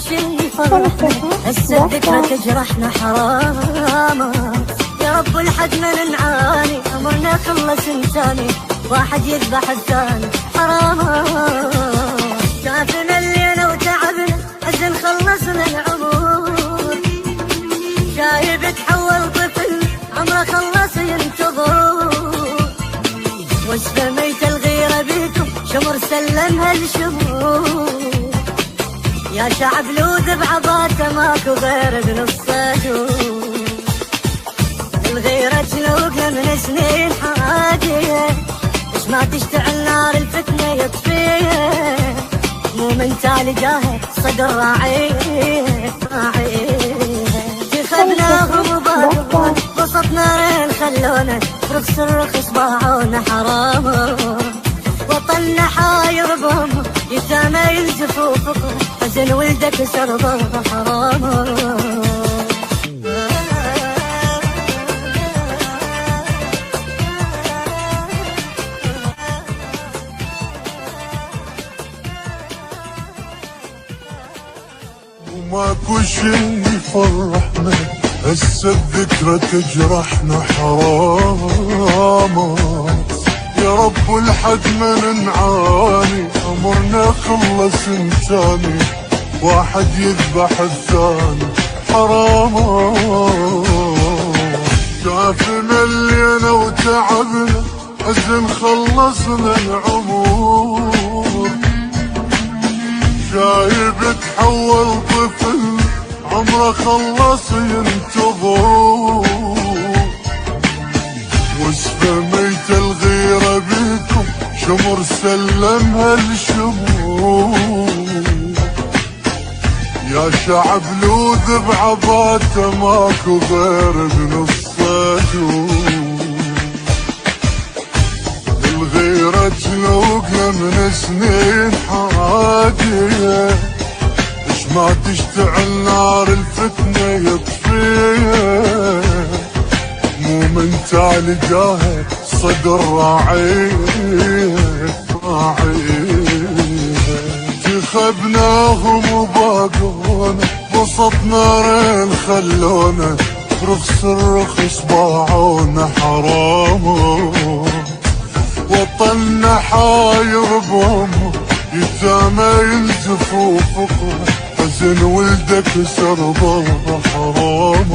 وش اللي فرحنا هسه الذكرى تجرحنا حرام. يا رب لحد ما نعاني عمرنا خلص انساني واحد يذبح الثاني حرام. شافنا اللي انا وتعبنا حزن خلصنا العمر شايب تحول طفل عمره خلص ينتظر. وصفة ميت الغيرة بيكم شمر سلمها للشمور. يا شعب لوذ بعباته ماكو غير بنصه. الغيرة تلوقنا من سنين حادية بس ما تشتعل نار الفتنة يطفيها. مو من تالي جاهد صدر راعيه خذناهم وباقون بسطنا رين خلونا رخص الرخص باعونا حرام. وطننا حاير بهم يتامى ينزفوا فقر حزن ولدك سربه حرام. وماكو شي يفرحنا هسه الذكرى تجرحنا حرام. يا رب لحد ما نعاني عمرنا خلص انساني واحد يذبح الثاني حرام. شافنا اللي انا وتعبنا حزن خلصنا العمر شايب تحول طفل عمره خلص ينتظر. وصفة ميت الغيرة بيكم شمر سلمها للشمور. يا شعب لوذ بعباته ماكو غير بنصه. الغيرة تلوقنا من سنين حادية اش ما تشتعل نار الفتنة يطفيها. مو من تالي جاهد صدر راعيه جخبناهم وباقونا بسطنا رين خلونا رخص الرخص باعونا حرام. وطننا حاير بهم يتامى ينزفوا فقر حزن ولدك سربه حرام.